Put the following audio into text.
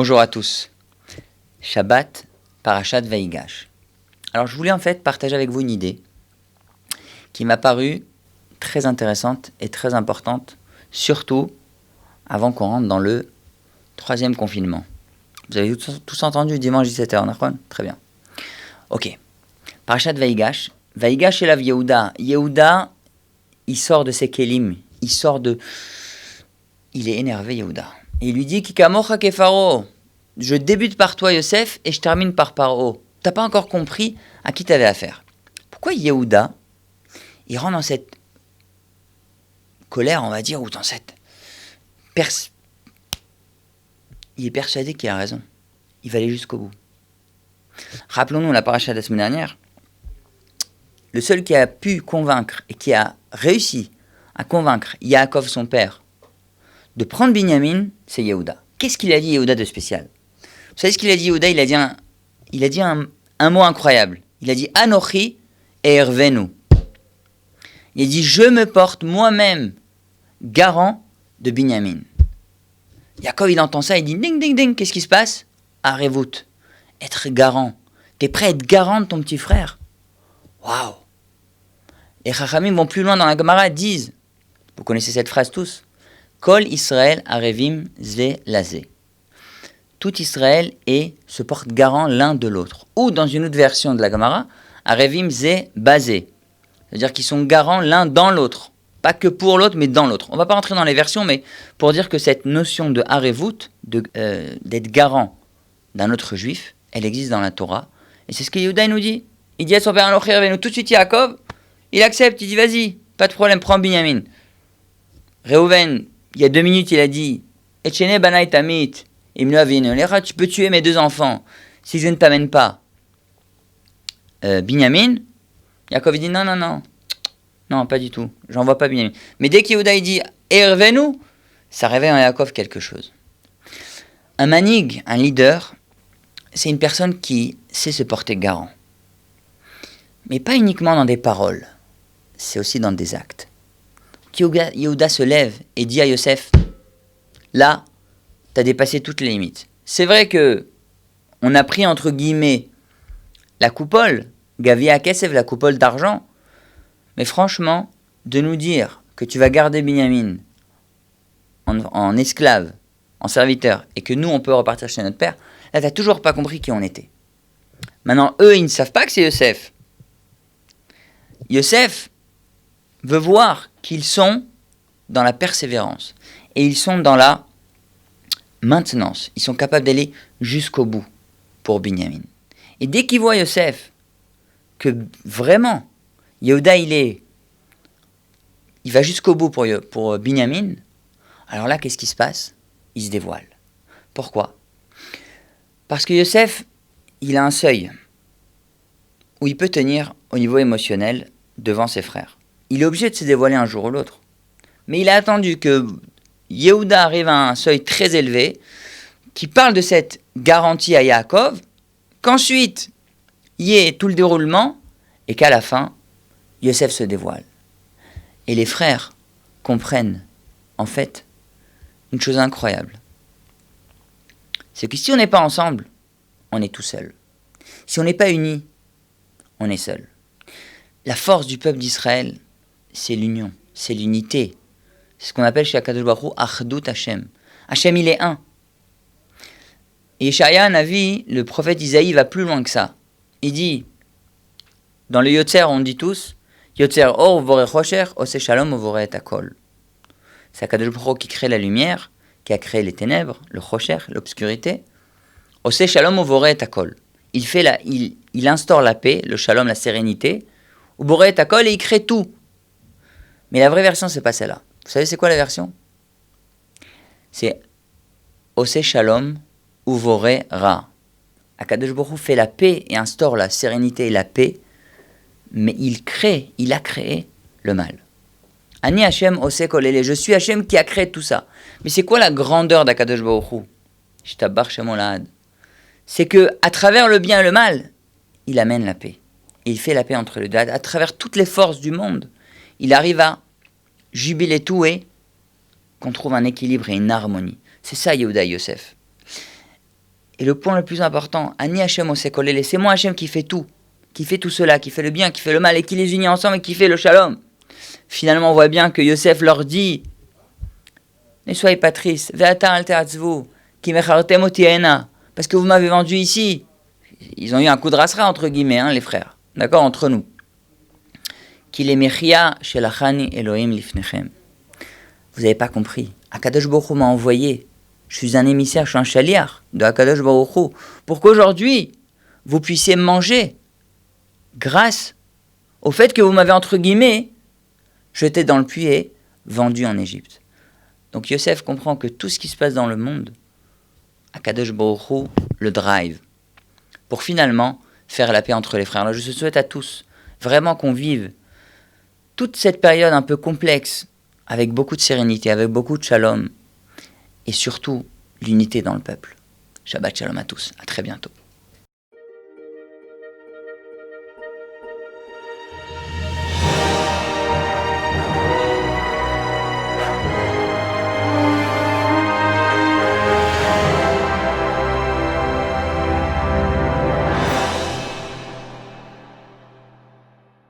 Bonjour à tous. Shabbat, Parashat Vaïgash. Alors je voulais en fait partager avec vous une idée qui m'a paru très intéressante et très importante, surtout avant qu'on rentre dans le 3e confinement. Vous avez tous entendu dimanche 17h, Nachon ? Très bien. Ok. Parashat Vaïgash. Vaïgash est la Yehuda. Yehuda, il sort de ses kelim. Il est énervé, Yehuda. Et il lui dit Kikamocha kefaro. Je débute par toi, Yosef, et je termine par Paro. T'as pas encore compris à qui t'avais affaire. Pourquoi Yehuda, il rentre dans cette colère, on va dire, ou dans cette il est persuadé qu'il a raison. Il va aller jusqu'au bout. Rappelons-nous la paracha de la semaine dernière. Le seul qui a pu convaincre et qui a réussi à convaincre Yaakov, son père, de prendre Binyamin, c'est Yehuda. Qu'est-ce qu'il a dit Yehuda de spécial ? Vous savez ce qu'il a dit Yehuda ? Il a dit un mot incroyable. Il a dit Anochi et Ervenu. Il a dit je me porte moi-même garant de Binyamin. Yaakov il entend ça, il dit ding ding ding, qu'est-ce qui se passe ? Arrêvout, être garant. T'es prêt à être garant de ton petit frère ? Waouh ! Les Chachamim vont plus loin dans la Gemara, disent, vous connaissez cette phrase tous, Kol Israël Arevim Ze Laze. Tout Israël se porte garant l'un de l'autre. Ou dans une autre version de la Gemara, Arevim Ze Bazé. C'est-à-dire qu'ils sont garants l'un dans l'autre. Pas que pour l'autre, mais dans l'autre. On ne va pas rentrer dans les versions, mais pour dire que cette notion de Arevut, d'être garant d'un autre juif, elle existe dans la Torah. Et c'est ce que Yehuda nous dit. Il dit à son père Anochi Ervenu, tout de suite Yaakov, il accepte, il dit vas-y, pas de problème, prends Binyamin. Reuven, il y a 2 minutes, il a dit Etchene banai tamit, imnu avinu lecha, tu peux tuer mes 2 enfants si je ne t'amène pas Binyamin. Yaakov il dit non, pas du tout, j'envoie pas Binyamin. Mais dès qu'Yehuda il dit Ervenu, ça réveille en Yaakov quelque chose. Un manig, un leader, c'est une personne qui sait se porter garant. Mais pas uniquement dans des paroles, c'est aussi dans des actes. Yehuda se lève et dit à Yosef, là, tu as dépassé toutes les limites. C'est vrai que on a pris entre guillemets la coupole, Gavia Kesef, la coupole d'argent, mais franchement, de nous dire que tu vas garder Binyamin en esclave, en serviteur, et que nous on peut repartir chez notre père, là tu n'as toujours pas compris qui on était. Maintenant, eux, ils ne savent pas que c'est Yosef. Yosef veut voir qu'ils sont dans la persévérance et ils sont dans la maintenance. Ils sont capables d'aller jusqu'au bout pour Binyamin. Et dès qu'ils voient Yosef, que vraiment, Yehuda, il va jusqu'au bout pour Binyamin, alors là, qu'est-ce qui se passe ? Il se dévoile. Pourquoi ? Parce que Yosef, il a un seuil où il peut tenir au niveau émotionnel devant ses frères. Il est obligé de se dévoiler un jour ou l'autre. Mais il a attendu que Yehuda arrive à un seuil très élevé, qui parle de cette garantie à Yaakov, qu'ensuite, il y ait tout le déroulement, et qu'à la fin, Yosef se dévoile. Et les frères comprennent, en fait, une chose incroyable. C'est que si on n'est pas ensemble, on est tout seul. Si on n'est pas unis, on est seul. La force du peuple d'Israël, c'est l'union, c'est l'unité. C'est ce qu'on appelle chez Akadosh Baruch Hu Achdut Hashem. Hashem, il est un. Et Yeshaya Navi, le prophète Isaïe, va plus loin que ça. Il dit, dans le Yotzer, on dit tous, Yotzer or vore chosher, ose shalom vore et akol. C'est Akadosh Baruch Hu qui crée la lumière, qui a créé les ténèbres, le chosher, l'obscurité. Ose shalom vore et akol. Il instaure la paix, le shalom, la sérénité, ou vore et akol, et il crée tout. Mais la vraie version, c'est pas celle-là. Vous savez c'est quoi la version ? C'est Ose Shalom Uvore Ra. Akadosh Baruch Hu fait la paix et instaure la sérénité et la paix, mais il a créé le mal. Ani Hashem Ose Kolele, je suis Hashem qui a créé tout ça. Mais c'est quoi la grandeur d'Akadosh Baruch Hu ? Shtabar Shemo Lahad. C'est que à travers le bien et le mal, il amène la paix. Et il fait la paix entre les deux. À travers toutes les forces du monde, il arrive à jubiler tout et qu'on trouve un équilibre et une harmonie. C'est ça Yehuda et Yosef. Et le point le plus important, Ani Hashem Osekolele, c'est moi Hashem qui fait tout cela, qui fait le bien, qui fait le mal, et qui les unit ensemble, et qui fait le shalom. Finalement, on voit bien que Yosef leur dit, ne soyez pas tristes, Ve'ata al te'atzvu, ki mechartem oti hena, parce que vous m'avez vendu ici. Ils ont eu un coup de rasera, entre guillemets, les frères, d'accord, entre nous. Ki le mechia shelachani Elohim lifnechem. Vous n'avez pas compris. Akadosh Baruch Hu m'a envoyé. Je suis un émissaire, je suis un chaliar de Akadosh Baruch Hu, pour qu'aujourd'hui, vous puissiez manger grâce au fait que vous m'avez, entre guillemets, jeté dans le puits et vendu en Égypte. Donc Yosef comprend que tout ce qui se passe dans le monde, Akadosh Baruch Hu le drive, pour finalement faire la paix entre les frères. Alors je souhaite à tous vraiment qu'on vive toute cette période un peu complexe, avec beaucoup de sérénité, avec beaucoup de shalom, et surtout l'unité dans le peuple. Shabbat shalom à tous, à très bientôt.